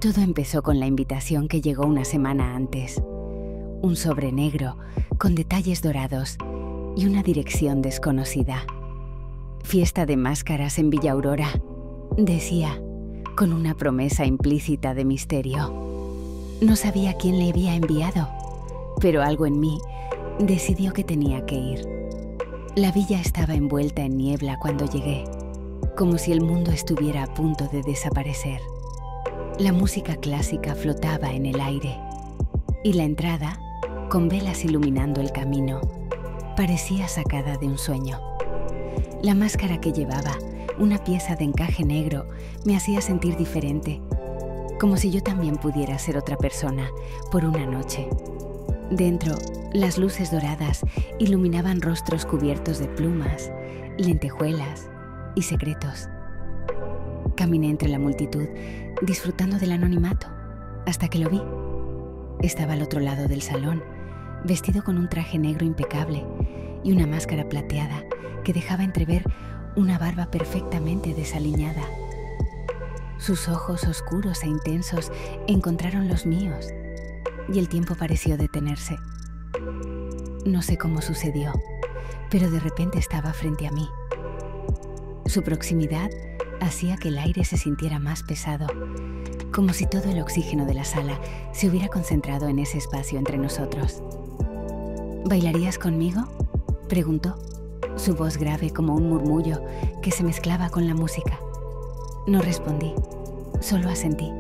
Todo empezó con la invitación que llegó una semana antes. Un sobre negro con detalles dorados y una dirección desconocida. Fiesta de máscaras en Villa Aurora, decía, con una promesa implícita de misterio. No sabía quién le había enviado, pero algo en mí decidió que tenía que ir. La villa estaba envuelta en niebla cuando llegué, como si el mundo estuviera a punto de desaparecer. La música clásica flotaba en el aire, y la entrada, con velas iluminando el camino, parecía sacada de un sueño. La máscara que llevaba, una pieza de encaje negro, me hacía sentir diferente, como si yo también pudiera ser otra persona por una noche. Dentro, las luces doradas iluminaban rostros cubiertos de plumas, lentejuelas y secretos. Caminé entre la multitud, disfrutando del anonimato, hasta que lo vi. Estaba al otro lado del salón, vestido con un traje negro impecable y una máscara plateada que dejaba entrever una barba perfectamente desaliñada. Sus ojos oscuros e intensos encontraron los míos y el tiempo pareció detenerse. No sé cómo sucedió, pero de repente estaba frente a mí. Su proximidad hacía que el aire se sintiera más pesado, como si todo el oxígeno de la sala se hubiera concentrado en ese espacio entre nosotros. ¿Bailarías conmigo?, preguntó, su voz grave como un murmullo que se mezclaba con la música. No respondí, solo asentí.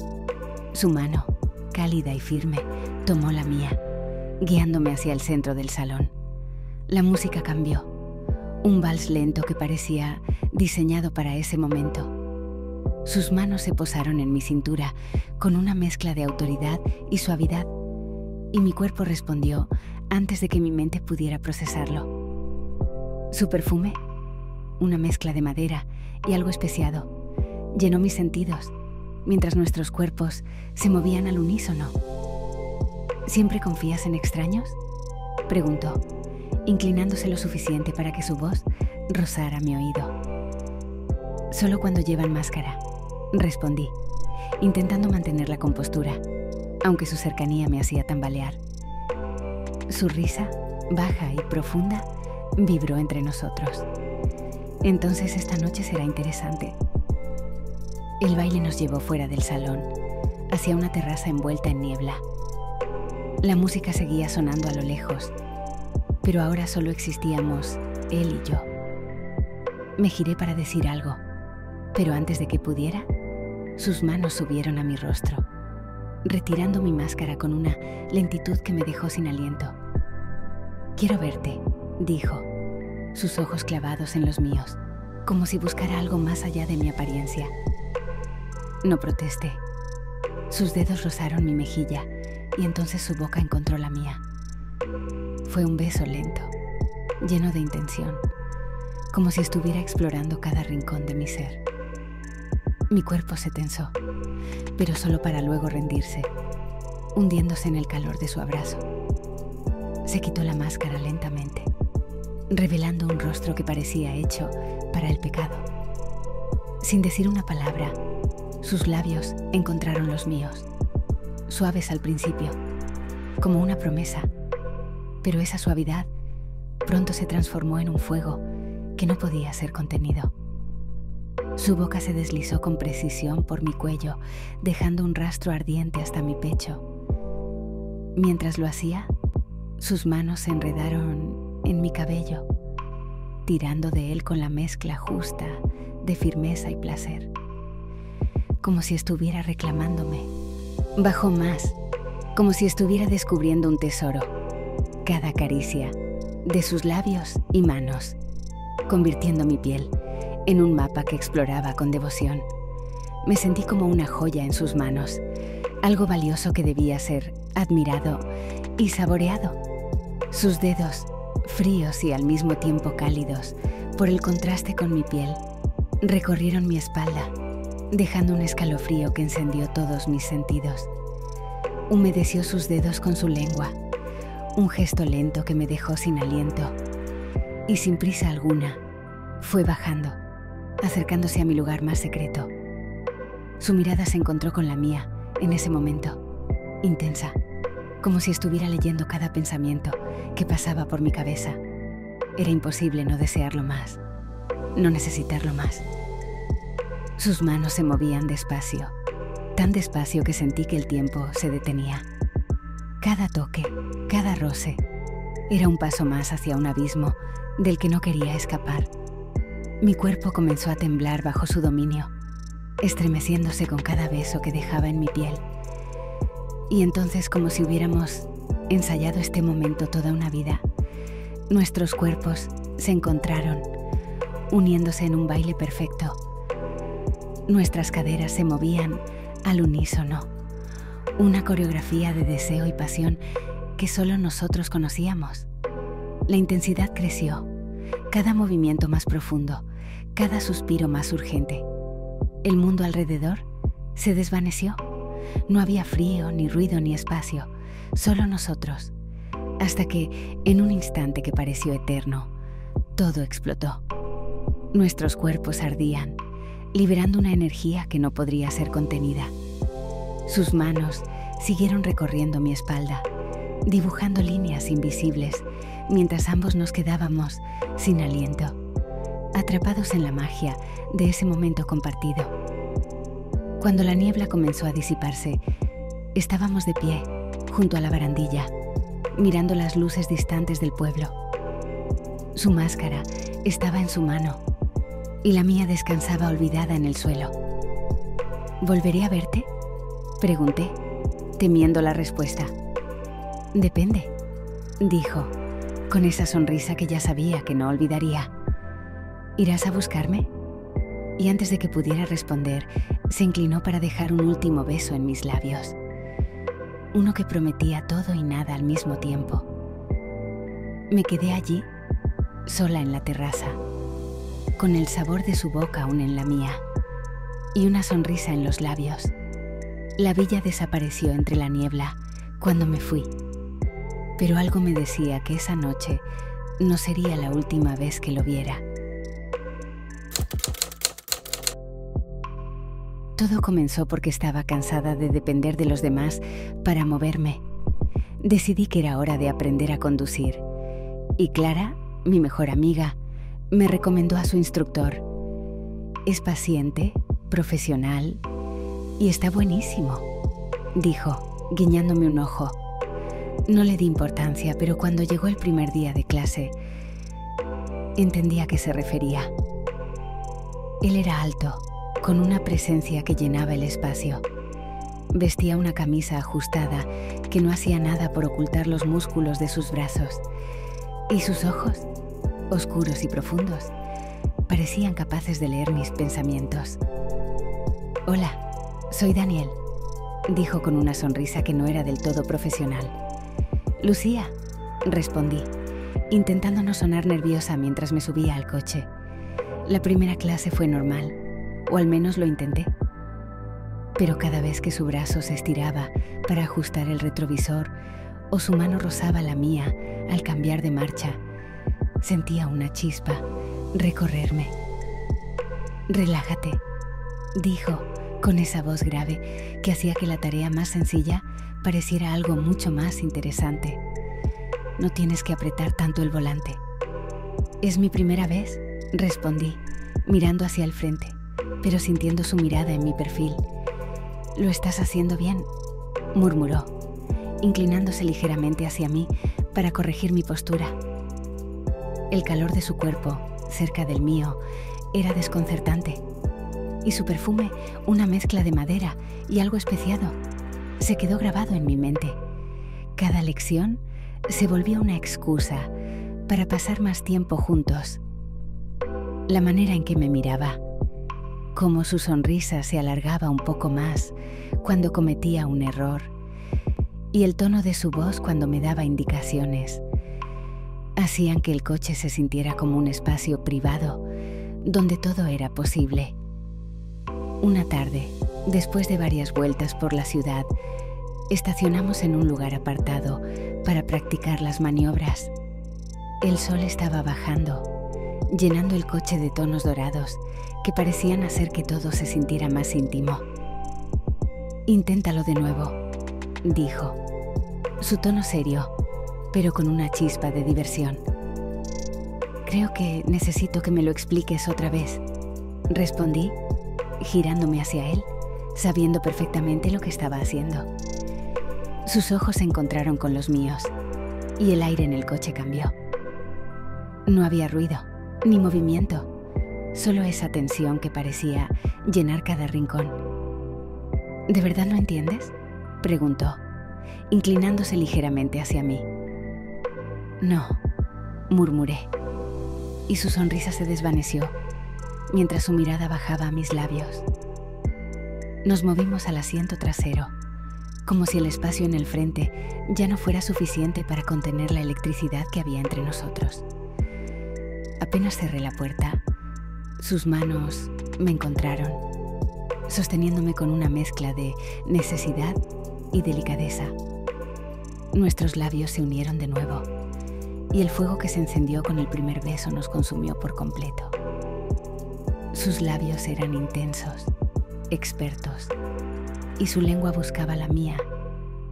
Su mano, cálida y firme, tomó la mía, guiándome hacia el centro del salón. La música cambió, un vals lento que parecía diseñado para ese momento. Sus manos se posaron en mi cintura con una mezcla de autoridad y suavidad, y mi cuerpo respondió antes de que mi mente pudiera procesarlo. Su perfume, una mezcla de madera y algo especiado, llenó mis sentidos mientras nuestros cuerpos se movían al unísono. ¿Siempre confías en extraños?, preguntó, inclinándose lo suficiente para que su voz rozara mi oído. Solo cuando llevan máscara, respondí, intentando mantener la compostura, aunque su cercanía me hacía tambalear. Su risa, baja y profunda, vibró entre nosotros. Entonces esta noche será interesante. El baile nos llevó fuera del salón, hacia una terraza envuelta en niebla. La música seguía sonando a lo lejos, pero ahora solo existíamos él y yo. Me giré para decir algo, pero antes de que pudiera, sus manos subieron a mi rostro, retirando mi máscara con una lentitud que me dejó sin aliento. «Quiero verte», dijo, sus ojos clavados en los míos, como si buscara algo más allá de mi apariencia. No protesté. Sus dedos rozaron mi mejilla y entonces su boca encontró la mía. Fue un beso lento, lleno de intención, como si estuviera explorando cada rincón de mi ser. Mi cuerpo se tensó, pero solo para luego rendirse, hundiéndose en el calor de su abrazo. Se quitó la máscara lentamente, revelando un rostro que parecía hecho para el pecado. Sin decir una palabra, sus labios encontraron los míos, suaves al principio, como una promesa, pero esa suavidad pronto se transformó en un fuego que no podía ser contenido. Su boca se deslizó con precisión por mi cuello, dejando un rastro ardiente hasta mi pecho. Mientras lo hacía, sus manos se enredaron en mi cabello, tirando de él con la mezcla justa de firmeza y placer. Como si estuviera reclamándome. Bajó más, como si estuviera descubriendo un tesoro. Cada caricia de sus labios y manos, convirtiendo mi piel en un mapa que exploraba con devoción. Me sentí como una joya en sus manos, algo valioso que debía ser admirado y saboreado. Sus dedos, fríos y al mismo tiempo cálidos, por el contraste con mi piel, recorrieron mi espalda, dejando un escalofrío que encendió todos mis sentidos. Humedeció sus dedos con su lengua, un gesto lento que me dejó sin aliento, y sin prisa alguna, fue bajando, acercándose a mi lugar más secreto. Su mirada se encontró con la mía en ese momento, intensa, como si estuviera leyendo cada pensamiento que pasaba por mi cabeza. Era imposible no desearlo más, no necesitarlo más. Sus manos se movían despacio, tan despacio que sentí que el tiempo se detenía. Cada toque, cada roce, era un paso más hacia un abismo del que no quería escapar. Mi cuerpo comenzó a temblar bajo su dominio, estremeciéndose con cada beso que dejaba en mi piel. Y entonces, como si hubiéramos ensayado este momento toda una vida, nuestros cuerpos se encontraron, uniéndose en un baile perfecto. Nuestras caderas se movían al unísono, una coreografía de deseo y pasión que solo nosotros conocíamos. La intensidad creció, cada movimiento más profundo, cada suspiro más urgente. El mundo alrededor se desvaneció. No había frío, ni ruido, ni espacio, solo nosotros, hasta que, en un instante que pareció eterno, todo explotó. Nuestros cuerpos ardían, liberando una energía que no podría ser contenida. Sus manos siguieron recorriendo mi espalda, dibujando líneas invisibles, mientras ambos nos quedábamos sin aliento, atrapados en la magia de ese momento compartido. Cuando la niebla comenzó a disiparse, estábamos de pie, junto a la barandilla, mirando las luces distantes del pueblo. Su máscara estaba en su mano y la mía descansaba olvidada en el suelo. ¿Volveré a verte?, pregunté, temiendo la respuesta. Depende, dijo, con esa sonrisa que ya sabía que no olvidaría. ¿Irás a buscarme? Y antes de que pudiera responder, se inclinó para dejar un último beso en mis labios. Uno que prometía todo y nada al mismo tiempo. Me quedé allí, sola en la terraza, con el sabor de su boca aún en la mía, y una sonrisa en los labios. La villa desapareció entre la niebla cuando me fui, pero algo me decía que esa noche no sería la última vez que lo viera. Todo comenzó porque estaba cansada de depender de los demás para moverme. Decidí que era hora de aprender a conducir. Y Clara, mi mejor amiga, me recomendó a su instructor. Es paciente, profesional y está buenísimo, dijo, guiñándome un ojo. No le di importancia, pero cuando llegó el primer día de clase, entendí a qué se refería. Él era alto, con una presencia que llenaba el espacio. Vestía una camisa ajustada que no hacía nada por ocultar los músculos de sus brazos, y sus ojos, oscuros y profundos, parecían capaces de leer mis pensamientos. «Hola, soy Daniel», dijo con una sonrisa que no era del todo profesional. «Lucía», respondí, intentando no sonar nerviosa mientras me subía al coche. La primera clase fue normal, o al menos lo intenté. Pero cada vez que su brazo se estiraba para ajustar el retrovisor o su mano rozaba la mía al cambiar de marcha, sentía una chispa recorrerme. «Relájate», dijo con esa voz grave que hacía que la tarea más sencilla pareciera algo mucho más interesante. «No tienes que apretar tanto el volante». «Es mi primera vez», respondí, mirando hacia el frente, pero sintiendo su mirada en mi perfil. «Lo estás haciendo bien», murmuró, inclinándose ligeramente hacia mí para corregir mi postura. El calor de su cuerpo, cerca del mío, era desconcertante, y su perfume, una mezcla de madera y algo especiado, se quedó grabado en mi mente. Cada lección se volvió una excusa para pasar más tiempo juntos. La manera en que me miraba, cómo su sonrisa se alargaba un poco más cuando cometía un error, y el tono de su voz cuando me daba indicaciones, hacían que el coche se sintiera como un espacio privado donde todo era posible. Una tarde, después de varias vueltas por la ciudad, estacionamos en un lugar apartado para practicar las maniobras. El sol estaba bajando, llenando el coche de tonos dorados que parecían hacer que todo se sintiera más íntimo. Inténtalo de nuevo, dijo. Su tono serio, pero con una chispa de diversión. Creo que necesito que me lo expliques otra vez, respondí, girándome hacia él, sabiendo perfectamente lo que estaba haciendo. Sus ojos se encontraron con los míos, y el aire en el coche cambió. No había ruido, ni movimiento, solo esa tensión que parecía llenar cada rincón. ¿De verdad no entiendes?, preguntó, inclinándose ligeramente hacia mí. No, murmuré, y su sonrisa se desvaneció, mientras su mirada bajaba a mis labios. Nos movimos al asiento trasero, como si el espacio en el frente ya no fuera suficiente para contener la electricidad que había entre nosotros. Apenas cerré la puerta, sus manos me encontraron, sosteniéndome con una mezcla de necesidad y delicadeza. Nuestros labios se unieron de nuevo, y el fuego que se encendió con el primer beso nos consumió por completo. Sus labios eran intensos, expertos, y su lengua buscaba la mía,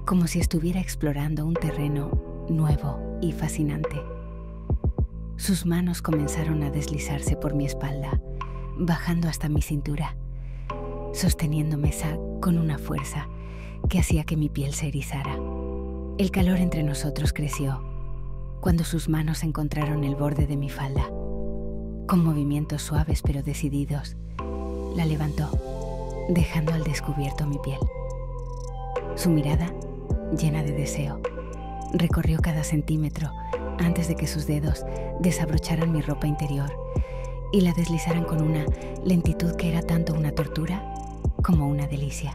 como si estuviera explorando un terreno nuevo y fascinante. Sus manos comenzaron a deslizarse por mi espalda, bajando hasta mi cintura, sosteniéndome con una fuerza que hacía que mi piel se erizara. El calor entre nosotros creció cuando sus manos encontraron el borde de mi falda. Con movimientos suaves pero decididos, la levantó, dejando al descubierto mi piel. Su mirada, llena de deseo, recorrió cada centímetro antes de que sus dedos desabrocharan mi ropa interior y la deslizaran con una lentitud que era tanto una tortura como una delicia.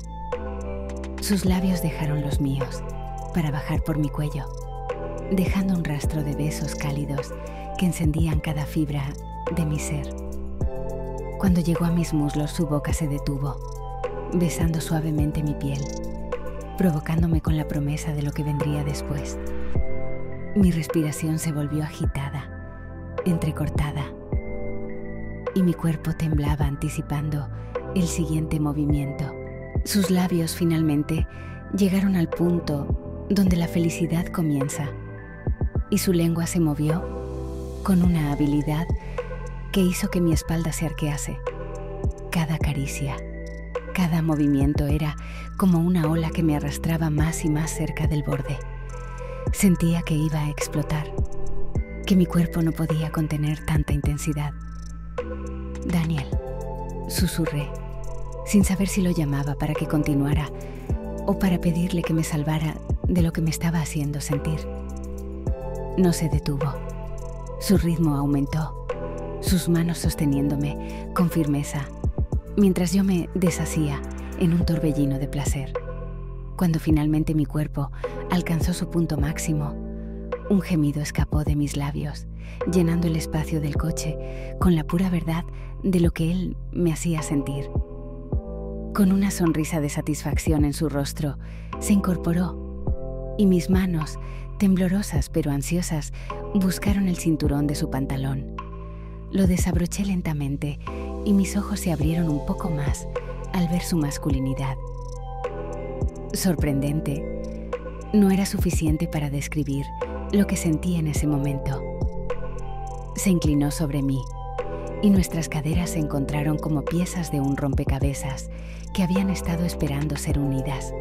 Sus labios dejaron los míos para bajar por mi cuello, dejando un rastro de besos cálidos que encendían cada fibra de mi ser. Cuando llegó a mis muslos, su boca se detuvo, besando suavemente mi piel, provocándome con la promesa de lo que vendría después. Mi respiración se volvió agitada, entrecortada, y mi cuerpo temblaba anticipando el siguiente movimiento. Sus labios finalmente llegaron al punto donde la felicidad comienza, y su lengua se movió con una habilidad que hizo que mi espalda se arquease. Cada caricia, cada movimiento era como una ola que me arrastraba más y más cerca del borde. Sentía que iba a explotar, que mi cuerpo no podía contener tanta intensidad. Daniel, susurré, sin saber si lo llamaba para que continuara o para pedirle que me salvara de lo que me estaba haciendo sentir. No se detuvo. Su ritmo aumentó, sus manos sosteniéndome con firmeza, mientras yo me deshacía en un torbellino de placer. Cuando finalmente mi cuerpo alcanzó su punto máximo, un gemido escapó de mis labios, llenando el espacio del coche con la pura verdad de lo que él me hacía sentir. Con una sonrisa de satisfacción en su rostro, se incorporó, y mis manos, temblorosas pero ansiosas, buscaron el cinturón de su pantalón. Lo desabroché lentamente y mis ojos se abrieron un poco más al ver su masculinidad. Sorprendente, no era suficiente para describir lo que sentí en ese momento. Se inclinó sobre mí y nuestras caderas se encontraron como piezas de un rompecabezas que habían estado esperando ser unidas.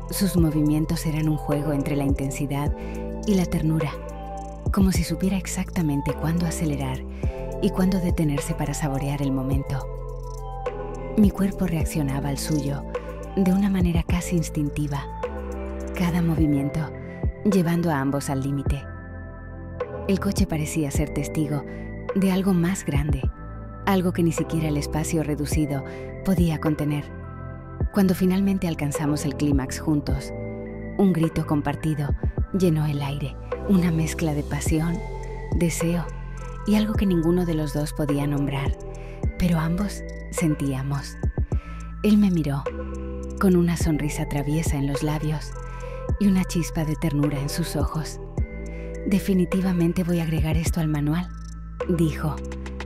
Sus movimientos eran un juego entre la intensidad y la ternura, como si supiera exactamente cuándo acelerar y cuándo detenerse para saborear el momento. Mi cuerpo reaccionaba al suyo de una manera casi instintiva, cada movimiento llevando a ambos al límite. El coche parecía ser testigo de algo más grande, algo que ni siquiera el espacio reducido podía contener. Cuando finalmente alcanzamos el clímax juntos, un grito compartido llenó el aire, una mezcla de pasión, deseo y algo que ninguno de los dos podía nombrar, pero ambos sentíamos. Él me miró, con una sonrisa traviesa en los labios y una chispa de ternura en sus ojos. «Definitivamente voy a agregar esto al manual», dijo,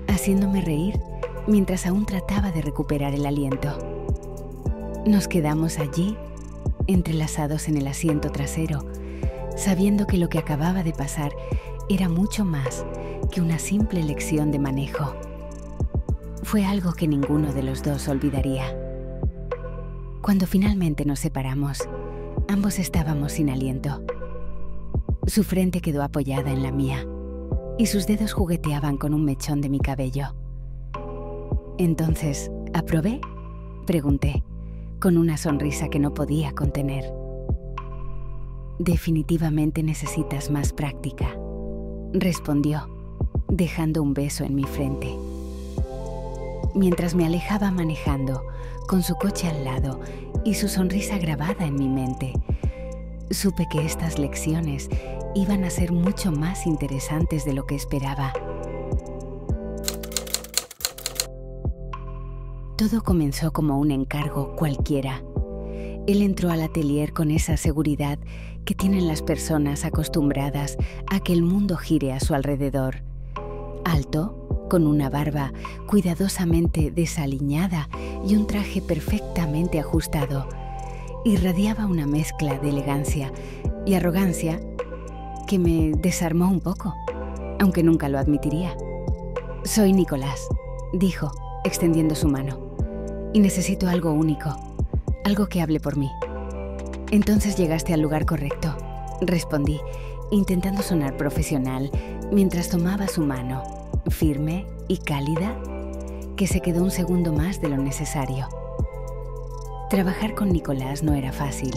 haciéndome reír mientras aún trataba de recuperar el aliento. Nos quedamos allí, entrelazados en el asiento trasero, sabiendo que lo que acababa de pasar era mucho más que una simple lección de manejo. Fue algo que ninguno de los dos olvidaría. Cuando finalmente nos separamos, ambos estábamos sin aliento. Su frente quedó apoyada en la mía y sus dedos jugueteaban con un mechón de mi cabello. «¿Entonces, aprobé?», pregunté, con una sonrisa que no podía contener. «Definitivamente necesitas más práctica», respondió, dejando un beso en mi frente. Mientras me alejaba manejando, con su coche al lado y su sonrisa grabada en mi mente, supe que estas lecciones iban a ser mucho más interesantes de lo que esperaba. Todo comenzó como un encargo cualquiera. Él entró al atelier con esa seguridad que tienen las personas acostumbradas a que el mundo gire a su alrededor. Alto, con una barba cuidadosamente desaliñada y un traje perfectamente ajustado, irradiaba una mezcla de elegancia y arrogancia que me desarmó un poco, aunque nunca lo admitiría. «Soy Nicolás», dijo, extendiendo su mano, «y necesito algo único, algo que hable por mí». «Entonces llegaste al lugar correcto», respondí, intentando sonar profesional mientras tomaba su mano, firme y cálida, que se quedó un segundo más de lo necesario. Trabajar con Nicolás no era fácil.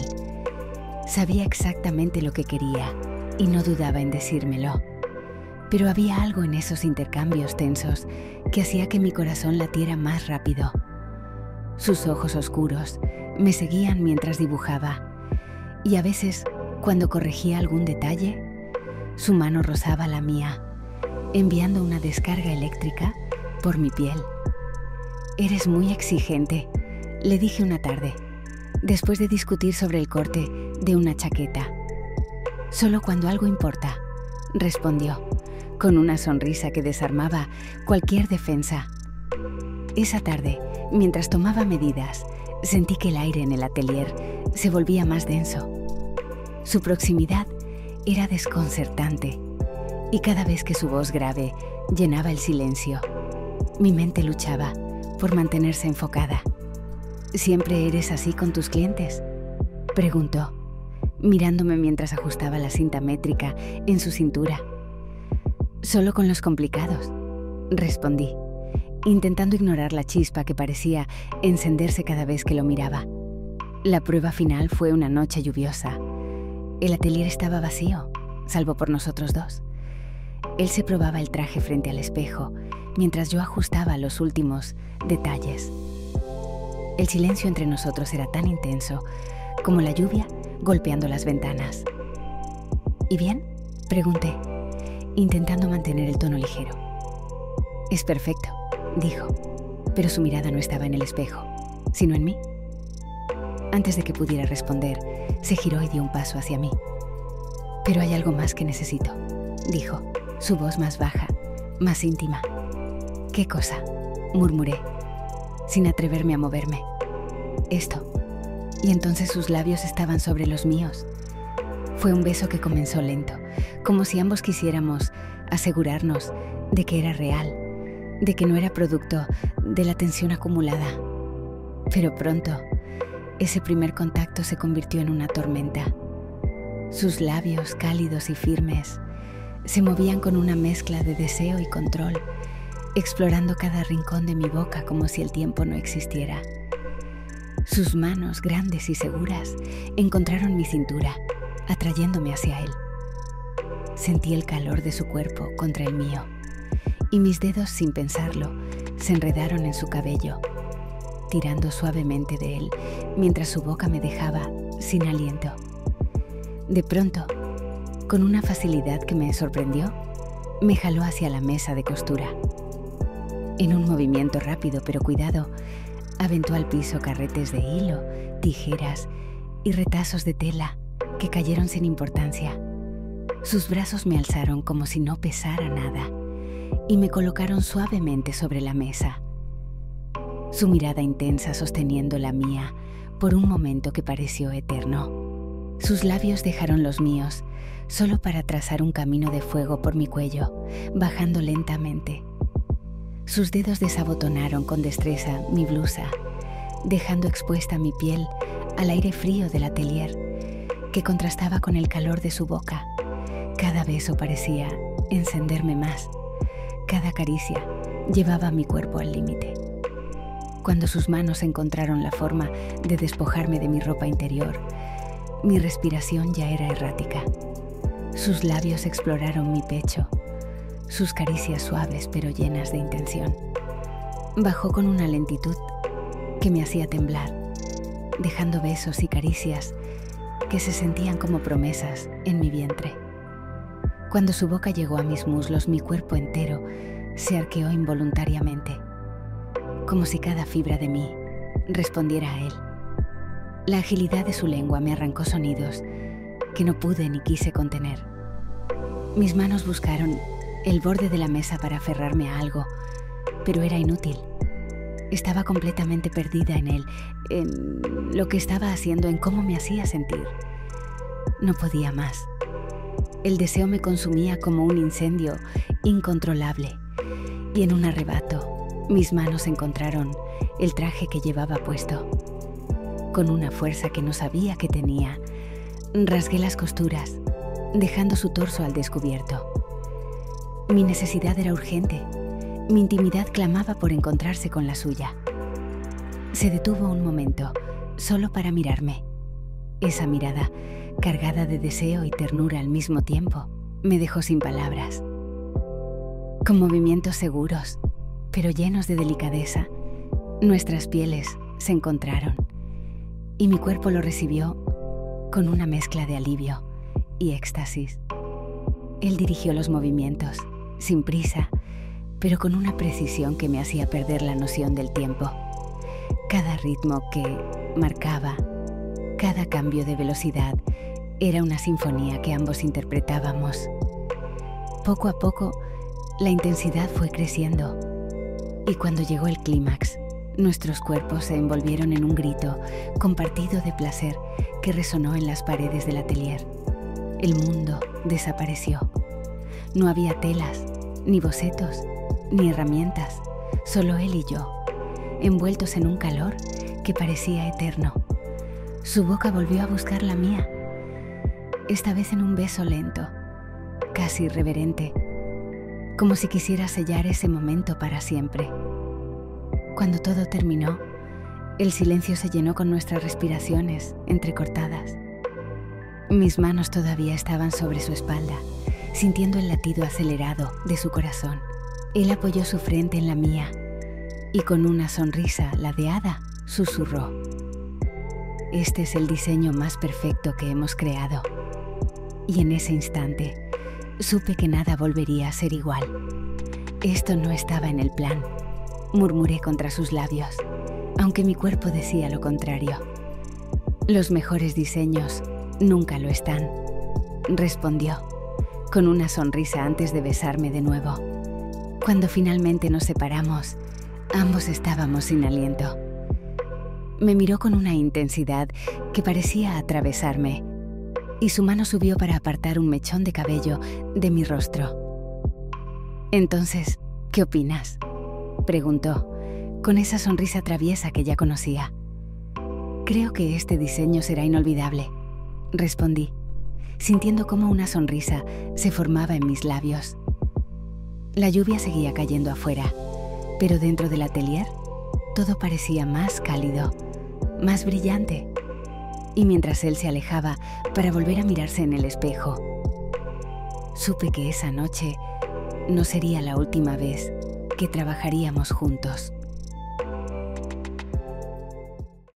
Sabía exactamente lo que quería y no dudaba en decírmelo. Pero había algo en esos intercambios tensos que hacía que mi corazón latiera más rápido. Sus ojos oscuros me seguían mientras dibujaba, y a veces, cuando corregía algún detalle, su mano rozaba la mía, enviando una descarga eléctrica por mi piel. «Eres muy exigente», le dije una tarde, después de discutir sobre el corte de una chaqueta. «Solo cuando algo importa», respondió, con una sonrisa que desarmaba cualquier defensa. Esa tarde, mientras tomaba medidas, sentí que el aire en el atelier se volvía más denso. Su proximidad era desconcertante, y cada vez que su voz grave llenaba el silencio, mi mente luchaba por mantenerse enfocada. «¿Siempre eres así con tus clientes?», preguntó, mirándome mientras ajustaba la cinta métrica en su cintura. «Solo con los complicados», respondí, intentando ignorar la chispa que parecía encenderse cada vez que lo miraba. La prueba final fue una noche lluviosa. El atelier estaba vacío, salvo por nosotros dos. Él se probaba el traje frente al espejo, mientras yo ajustaba los últimos detalles. El silencio entre nosotros era tan intenso como la lluvia golpeando las ventanas. «¿Y bien?», pregunté, intentando mantener el tono ligero. «Es perfecto», dijo, pero su mirada no estaba en el espejo, sino en mí. Antes de que pudiera responder, se giró y dio un paso hacia mí. «Pero hay algo más que necesito», dijo, su voz más baja, más íntima. «¿Qué cosa?», murmuré, sin atreverme a moverme. «Esto». Y entonces sus labios estaban sobre los míos. Fue un beso que comenzó lento, como si ambos quisiéramos asegurarnos de que era real, de que no era producto de la tensión acumulada. Pero pronto, ese primer contacto se convirtió en una tormenta. Sus labios cálidos y firmes se movían con una mezcla de deseo y control, explorando cada rincón de mi boca como si el tiempo no existiera. Sus manos grandes y seguras encontraron mi cintura, atrayéndome hacia él. Sentí el calor de su cuerpo contra el mío, y mis dedos, sin pensarlo, se enredaron en su cabello, tirando suavemente de él mientras su boca me dejaba sin aliento. De pronto, con una facilidad que me sorprendió, me jaló hacia la mesa de costura. En un movimiento rápido pero cuidado, aventó al piso carretes de hilo, tijeras y retazos de tela que cayeron sin importancia. Sus brazos me alzaron como si no pesara nada y me colocaron suavemente sobre la mesa. Su mirada intensa sosteniendo la mía por un momento que pareció eterno. Sus labios dejaron los míos, solo para trazar un camino de fuego por mi cuello, bajando lentamente. Sus dedos desabotonaron con destreza mi blusa, dejando expuesta mi piel al aire frío del atelier, que contrastaba con el calor de su boca. Cada beso parecía encenderme más. Cada caricia llevaba mi cuerpo al límite. Cuando sus manos encontraron la forma de despojarme de mi ropa interior, mi respiración ya era errática. Sus labios exploraron mi pecho, sus caricias suaves pero llenas de intención. Bajó con una lentitud que me hacía temblar, dejando besos y caricias que se sentían como promesas en mi vientre. Cuando su boca llegó a mis muslos, mi cuerpo entero se arqueó involuntariamente, como si cada fibra de mí respondiera a él. La agilidad de su lengua me arrancó sonidos que no pude ni quise contener. Mis manos buscaron el borde de la mesa para aferrarme a algo, pero era inútil. Estaba completamente perdida en él, en lo que estaba haciendo, en cómo me hacía sentir. No podía más. El deseo me consumía como un incendio incontrolable, y en un arrebato, mis manos encontraron el traje que llevaba puesto. Con una fuerza que no sabía que tenía, rasgué las costuras, dejando su torso al descubierto. Mi necesidad era urgente. Mi intimidad clamaba por encontrarse con la suya. Se detuvo un momento, solo para mirarme. Esa mirada, cargada de deseo y ternura al mismo tiempo, me dejó sin palabras. Con movimientos seguros, pero llenos de delicadeza, nuestras pieles se encontraron, y mi cuerpo lo recibió con una mezcla de alivio y éxtasis. Él dirigió los movimientos, sin prisa, pero con una precisión que me hacía perder la noción del tiempo. Cada ritmo que marcaba, cada cambio de velocidad, era una sinfonía que ambos interpretábamos. Poco a poco, la intensidad fue creciendo, y cuando llegó el clímax, nuestros cuerpos se envolvieron en un grito compartido de placer que resonó en las paredes del atelier. El mundo desapareció. No había telas, ni bocetos, ni herramientas, solo él y yo, envueltos en un calor que parecía eterno. Su boca volvió a buscar la mía, esta vez en un beso lento, casi irreverente, como si quisiera sellar ese momento para siempre. Cuando todo terminó, el silencio se llenó con nuestras respiraciones entrecortadas. Mis manos todavía estaban sobre su espalda, sintiendo el latido acelerado de su corazón. Él apoyó su frente en la mía y con una sonrisa ladeada susurró: «Este es el diseño más perfecto que hemos creado». Y en ese instante supe que nada volvería a ser igual. Esto no estaba en el plan, murmuré contra sus labios, aunque mi cuerpo decía lo contrario. Los mejores diseños nunca lo están, respondió, con una sonrisa antes de besarme de nuevo. Cuando finalmente nos separamos, ambos estábamos sin aliento. Me miró con una intensidad que parecía atravesarme, y su mano subió para apartar un mechón de cabello de mi rostro. «Entonces, ¿qué opinas?», preguntó, con esa sonrisa traviesa que ya conocía. «Creo que este diseño será inolvidable», respondí, sintiendo cómo una sonrisa se formaba en mis labios. La lluvia seguía cayendo afuera, pero dentro del atelier todo parecía más cálido, más brillante. Y mientras él se alejaba para volver a mirarse en el espejo, supe que esa noche no sería la última vez que trabajaríamos juntos.